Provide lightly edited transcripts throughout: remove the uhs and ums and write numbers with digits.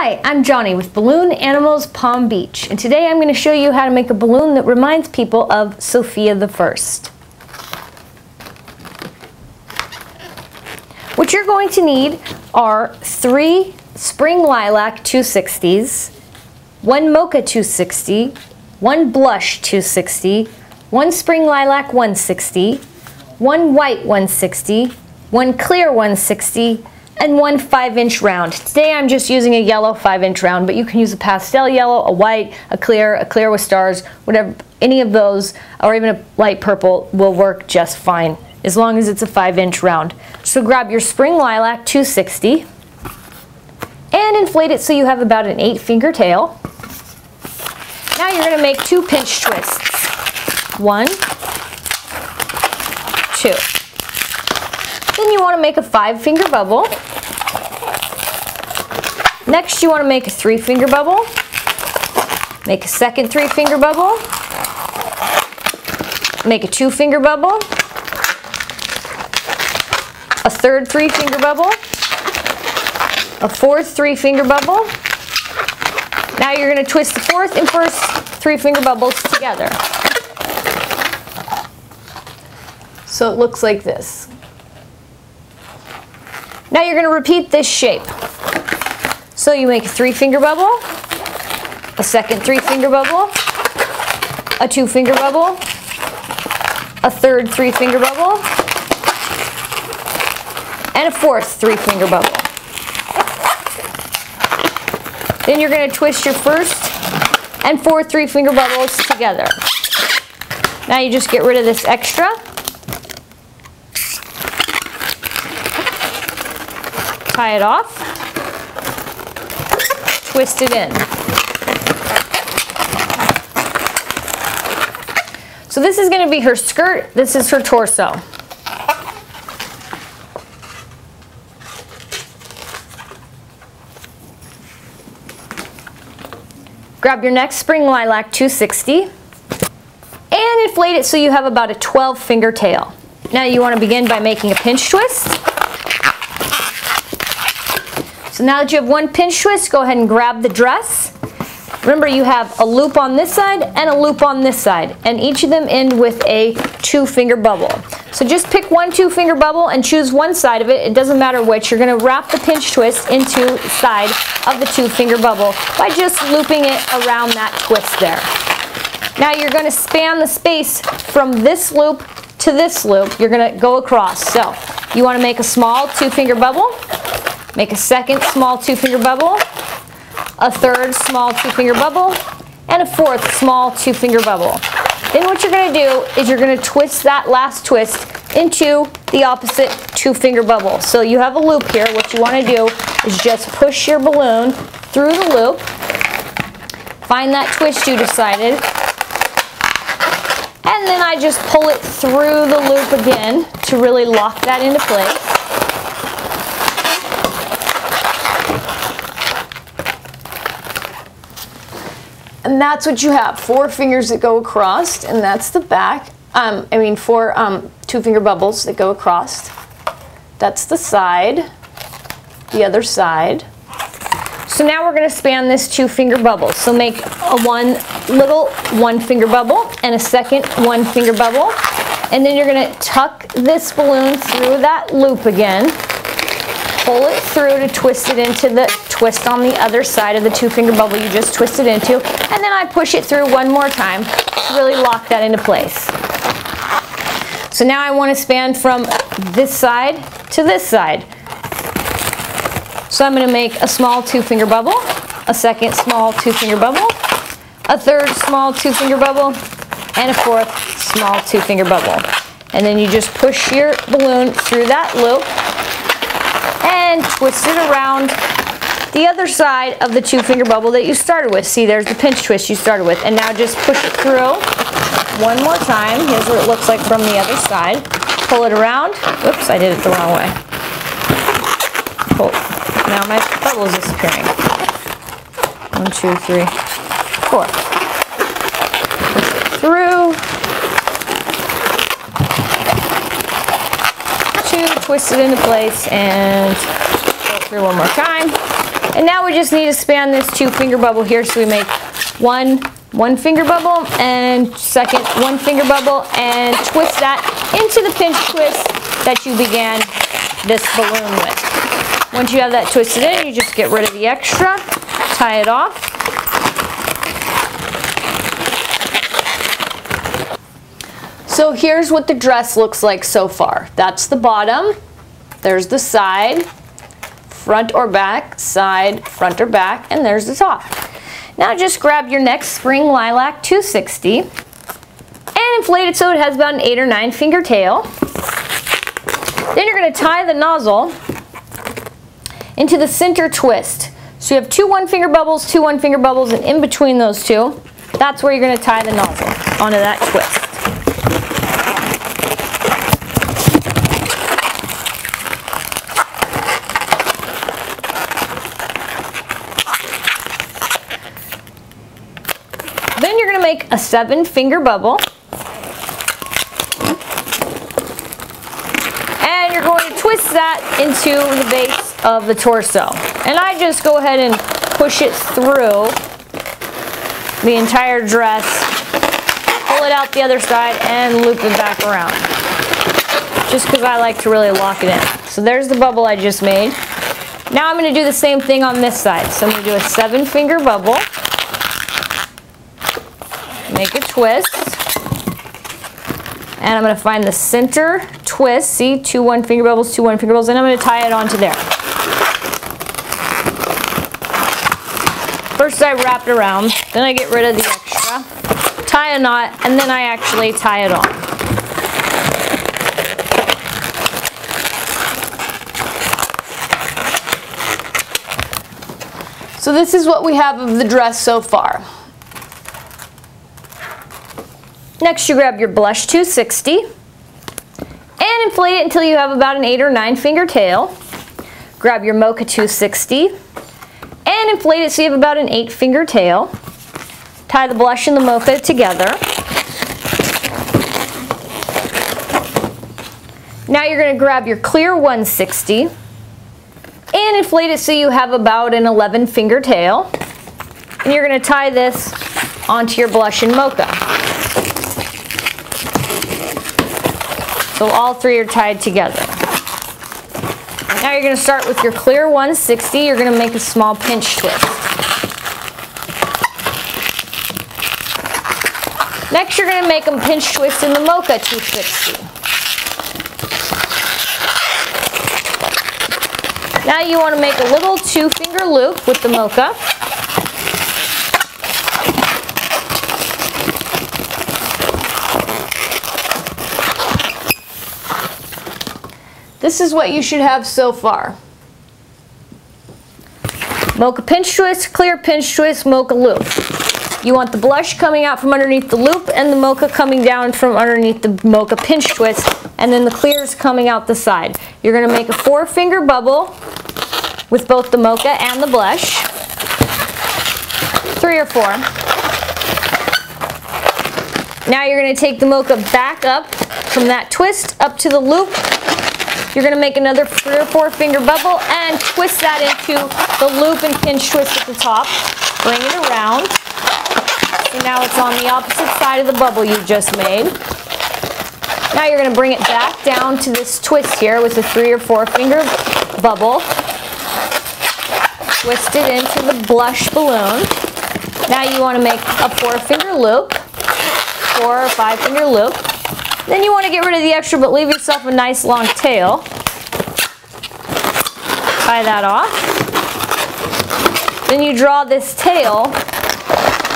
Hi, I'm Johnny with Balloon Animals Palm Beach, and today I'm going to show you how to make a balloon that reminds people of Sophia the First. What you're going to need are 3 spring lilac 260s, 1 mocha 260, 1 blush 260, 1 spring lilac 160, 1 white 160, 1 clear 160, and 1 5-inch round. Today I'm just using a yellow 5-inch round, but you can use a pastel yellow, a white, a clear with stars, whatever, any of those, or even a light purple will work just fine, as long as it's a 5-inch round. So grab your spring lilac 260 and inflate it so you have about an 8-finger tail. Now you're going to make 2 pinch twists. 1, 2. Then you want to make a 5-finger bubble. Next you want to make a 3-finger bubble. Make a second 3-finger bubble. Make a 2-finger bubble. A third 3-finger bubble. A fourth 3-finger bubble. Now you're going to twist the fourth and first 3-finger bubbles together. So it looks like this. Now you're going to repeat this shape. So you make a 3-finger bubble, a second 3-finger bubble, a 2-finger bubble, a third 3-finger bubble, and a fourth 3-finger bubble. Then you're going to twist your first and fourth 3-finger bubbles together. Now you just get rid of this extra. Tie it off, twist it in. So this is going to be her skirt, this is her torso. Grab your next spring lilac 260 and inflate it so you have about a 12-finger tail. Now you want to begin by making a pinch twist. So now that you have 1 pinch twist, go ahead and grab the dress. Remember, you have a loop on this side and a loop on this side, and each of them end with a 2-finger bubble. So just pick 1 2-finger bubble and choose one side of it. It doesn't matter which. You're going to wrap the pinch twist into the side of the 2-finger bubble by just looping it around that twist there. Now you're going to span the space from this loop to this loop. You're going to go across. So you want to make a small 2-finger bubble. Make a second small 2-finger bubble, a third small 2-finger bubble, and a fourth small 2-finger bubble. Then what you're going to do is you're going to twist that last twist into the opposite 2-finger bubble. So you have a loop here. What you want to do is just push your balloon through the loop, find that twist you decided, and then I just pull it through the loop again to really lock that into place. And that's what you have, 4 fingers that go across, and that's the back. 4 2-finger bubbles that go across. That's the side, the other side. So now we're going to span this 2-finger bubble. So make a little 1-finger bubble and a second 1-finger bubble. And then you're going to tuck this balloon through that loop again. Pull it through to twist it into the twist on the other side of the 2-finger bubble you just twisted into, and then I push it through one more time to really lock that into place. So now I want to span from this side to this side. So I'm going to make a small 2-finger bubble, a second small 2-finger bubble, a third small 2-finger bubble, and a fourth small 2-finger bubble. And then you just push your balloon through that loop and twist it around the other side of the 2-finger bubble that you started with. See, there's the pinch twist you started with. And now just push it through one more time. Here's what it looks like from the other side. Pull it around. Whoops, I did it the wrong way. Pull. Now my bubble is disappearing. 1, 2, 3, 4. Push it through. 2, twist it into place, and go through one more time. And now we just need to span this 2-finger bubble here, so we make one finger bubble and second 1-finger bubble, and twist that into the pinch twist that you began this balloon with. Once you have that twisted in, you just get rid of the extra, tie it off. So here's what the dress looks like so far. That's the bottom, there's the side, front or back, side, front or back, and there's the top. Now just grab your next spring lilac 260 and inflate it so it has about an 8 or 9 finger tail. Then you're going to tie the nozzle into the center twist. So you have 2 1-finger bubbles, 2 1-finger bubbles, and in between those two, that's where you're going to tie the nozzle onto that twist. Then you're going to make a 7-finger bubble. And you're going to twist that into the base of the torso. And I just go ahead and push it through the entire dress, pull it out the other side, and loop it back around. Just because I like to really lock it in. So there's the bubble I just made. Now I'm going to do the same thing on this side. So I'm going to do a 7-finger bubble. Make a twist, and I'm going to find the center twist. See, 2 1-finger bubbles, 2 1-finger bubbles, and I'm going to tie it onto there. First I wrap it around, then I get rid of the extra, tie a knot, and then I actually tie it on. So this is what we have of the dress so far. Next, you grab your blush 260 and inflate it until you have about an 8 or 9 finger tail. Grab your mocha 260 and inflate it so you have about an 8-finger tail. Tie the blush and the mocha together. Now you're going to grab your clear 160 and inflate it so you have about an 11-finger tail. And you're going to tie this onto your blush and mocha. So all 3 are tied together. Now you're going to start with your clear 160. You're going to make a small pinch twist. Next you're going to make a pinch twist in the mocha 260. Now you want to make a little 2-finger loop with the mocha. This is what you should have so far. Mocha pinch twist, clear pinch twist, mocha loop. You want the blush coming out from underneath the loop and the mocha coming down from underneath the mocha pinch twist, and then the clears coming out the side. You're going to make a 4-finger bubble with both the mocha and the blush. 3 or 4. Now you're going to take the mocha back up from that twist up to the loop. You're going to make another 3 or 4-finger bubble and twist that into the loop and pinch twist at the top. Bring it around. And now it's on the opposite side of the bubble you just made. Now you're going to bring it back down to this twist here with a 3 or 4-finger bubble. Twist it into the blush balloon. Now you want to make a 4-finger loop, 4 or 5-finger loop. Then you want to get rid of the extra but leave yourself a nice long tail. Tie that off. Then you draw this tail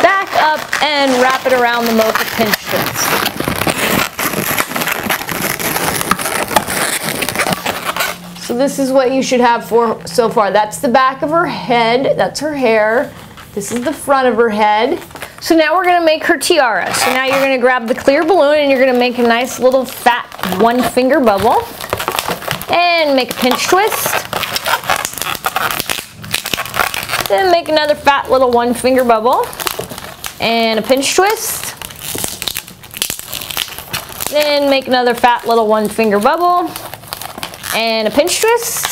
back up and wrap it around the mocha pinch twist. So this is what you should have for so far. That's the back of her head, that's her hair. This is the front of her head. So now we're going to make her tiara. So now you're going to grab the clear balloon and you're going to make a nice little fat 1-finger bubble and make a pinch twist. Then make another fat little 1-finger bubble and a pinch twist. Then make another fat little 1-finger bubble and a pinch twist.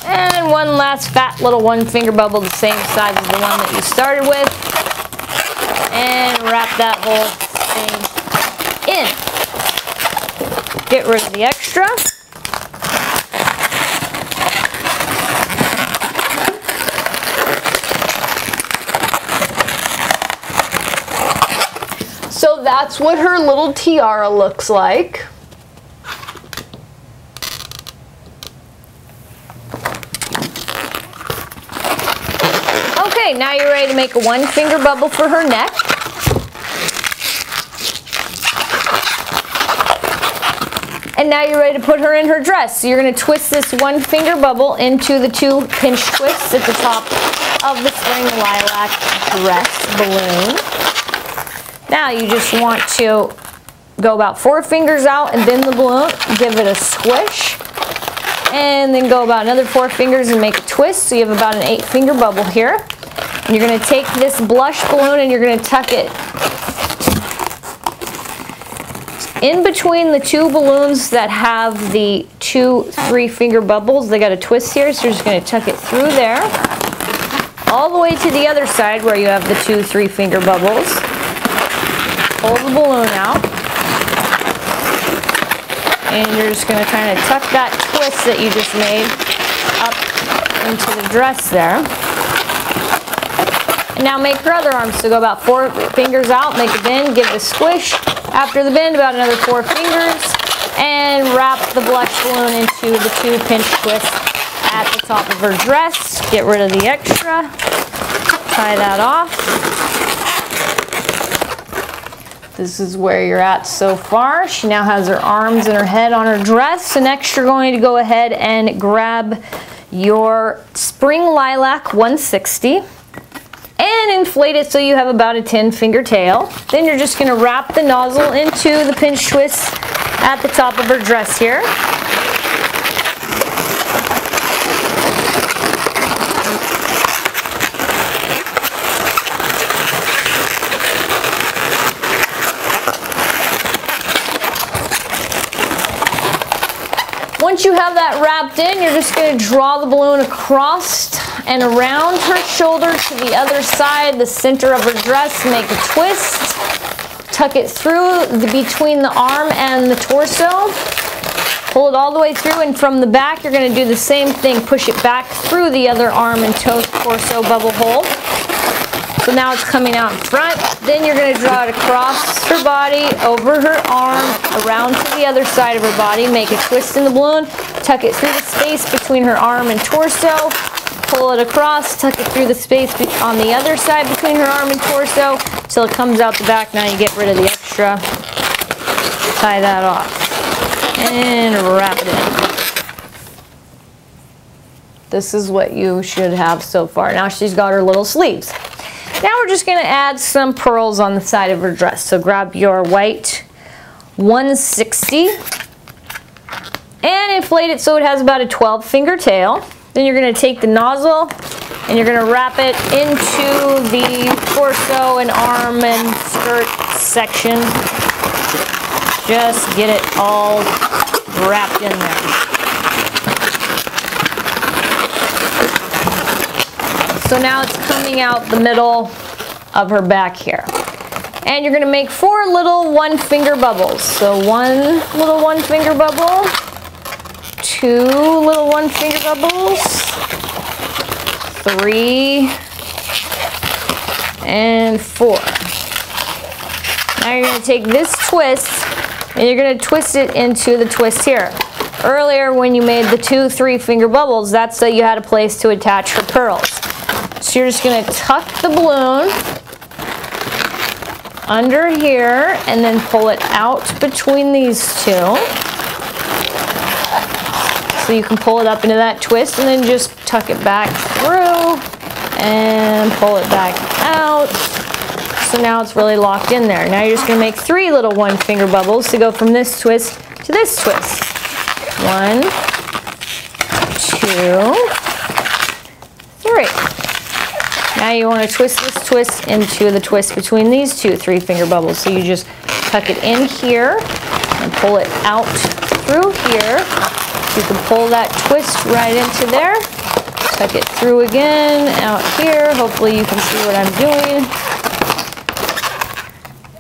And one last fat little one finger bubble the same size as the one that you started with. And wrap that whole thing in. Get rid of the extra. So that's what her little tiara looks like. Okay, now you're ready to make a one finger bubble for her neck. And now you're ready to put her in her dress. So you're going to twist this one finger bubble into the two pinch twists at the top of the spring lilac dress balloon. Now you just want to go about 4 fingers out and bend the balloon, give it a squish, and then go about another 4 fingers and make a twist. So you have about an 8 finger bubble here. And you're going to take this blush balloon and you're going to tuck it in between the two balloons that have the 2 3 finger bubbles. They got a twist here, so you're just going to tuck it through there, all the way to the other side where you have the 2 3 finger bubbles. Pull the balloon out, and you're just going to kind of tuck that twist that you just made up into the dress there. And now make her other arm. So go about 4 fingers out, make a bend, give it a squish. After the bend, about another 4 fingers, and wrap the blush balloon into the 2 pinch twists at the top of her dress. Get rid of the extra. Tie that off. This is where you're at so far. She now has her arms and her head on her dress. So next you're going to go ahead and grab your spring lilac 160 and inflate it so you have about a 10 finger tail. Then you're just going to wrap the nozzle into the pinch twist at the top of her dress here. Once you have that wrapped in, you're just going to draw the balloon across and around her shoulder to the other side, the center of her dress. Make a twist, tuck it through between the arm and the torso, pull it all the way through, and from the back you're going to do the same thing. Push it back through the other arm and torso bubble hole. So now it's coming out in front. Then you're going to draw it across her body, over her arm, around to the other side of her body. Make a twist in the balloon, tuck it through the space between her arm and torso, pull it across, tuck it through the space on the other side between her arm and torso till it comes out the back. Now you get rid of the extra. Tie that off and wrap it in. This is what you should have so far. Now she's got her little sleeves. Now we're just going to add some pearls on the side of her dress. So grab your white 160 and inflate it so it has about a 12 finger tail. Then you're going to take the nozzle and you're going to wrap it into the torso and arm and skirt section. Just get it all wrapped in there. So now it's coming out the middle of her back here. And you're going to make 4 little 1 finger bubbles. So 1 little 1 finger bubble, 2 little 1 finger bubbles, 3, and 4. Now you're going to take this twist and you're going to twist it into the twist here. Earlier when you made the 2 3 finger bubbles, that's so you had a place to attach her pearls. So you're just going to tuck the balloon under here and then pull it out between these two. So you can pull it up into that twist and then just tuck it back through and pull it back out. So now it's really locked in there. Now you're just going to make 3 little 1 finger bubbles to go from this twist to this twist. 1, 2, 3. Now you want to twist this twist into the twist between these 2 3 finger bubbles. So you just tuck it in here and pull it out through here. So you can pull that twist right into there. Tuck it through again, out here. Hopefully you can see what I'm doing.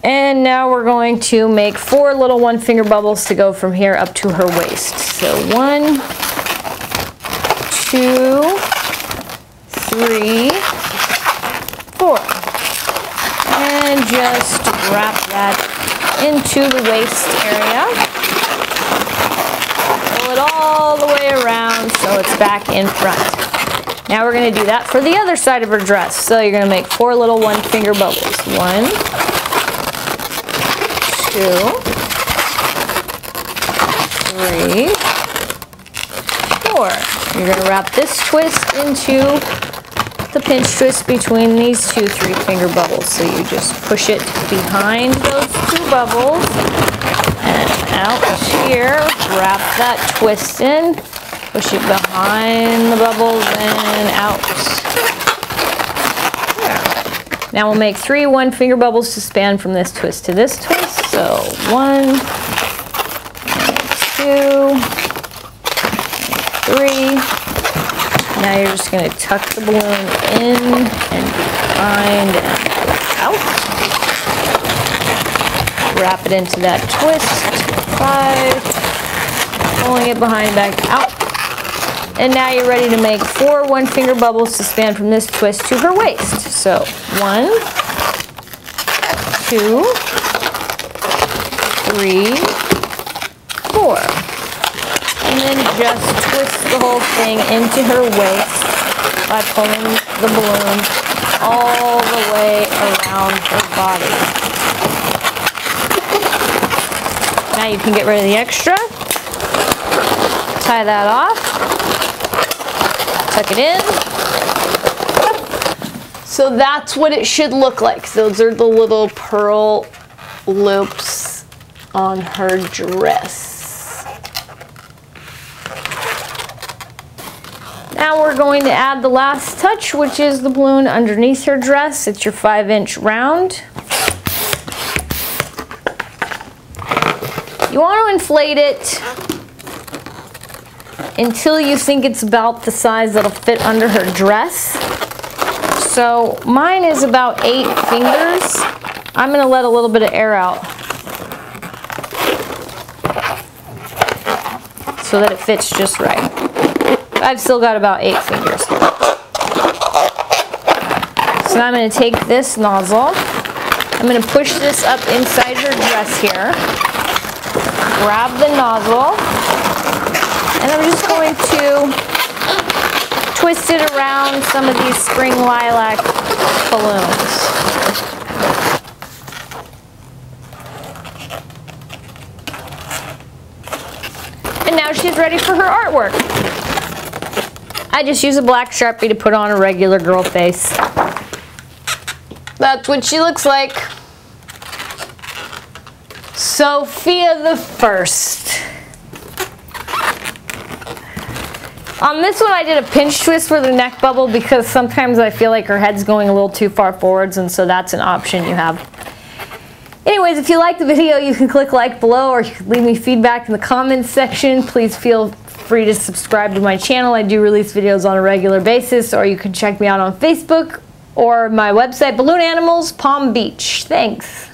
And now we're going to make 4 little 1-finger bubbles to go from here up to her waist. So 1, 2, 3, 4. And just wrap that into the waist area. Pull it all the way around so it's back in front. Now we're going to do that for the other side of her dress. So you're going to make 4 little 1-finger bubbles. 1, 2, 3, 4. You're going to wrap this twist into the pinch twist between these 2 3-finger bubbles. So you just push it behind those 2 bubbles and out here. Wrap that twist in. Push it behind the bubbles and out. There. Now we'll make 3 1-finger bubbles to span from this twist to this twist. So 1, 2, 3. Now you're just going to tuck the balloon in and behind and out. Wrap it into that twist. 5. Pulling it behind back out. And now you're ready to make 4 1-finger bubbles to span from this twist to her waist. So 1, 2, 3, 4. And then just twist the whole thing into her waist by pulling the balloon all the way around her body. Now you can get rid of the extra. Tie that off. Tuck it in. So that's what it should look like. Those are the little pearl loops on her dress. Now we're going to add the last touch, which is the balloon underneath her dress. It's your 5-inch round. You want to inflate it until you think it's about the size that'll fit under her dress. So mine is about 8 fingers. I'm going to let a little bit of air out so that it fits just right. I've still got about 8 fingers here. So now I'm going to take this nozzle. I'm going to push this up inside her dress here. Grab the nozzle. And I'm just going to twist it around some of these spring lilac balloons. And now she's ready for her artwork. I just use a black Sharpie to put on a regular girl face. That's what she looks like. Sophia the First. On this one I did a pinch twist for the neck bubble because sometimes I feel like her head's going a little too far forwards, and so that's an option you have. Anyways, if you liked the video, you can click like below, or you can leave me feedback in the comments section. Please feel free to subscribe to my channel. I do release videos on a regular basis, or you can check me out on Facebook or my website, Balloon Animals Palm Beach. Thanks.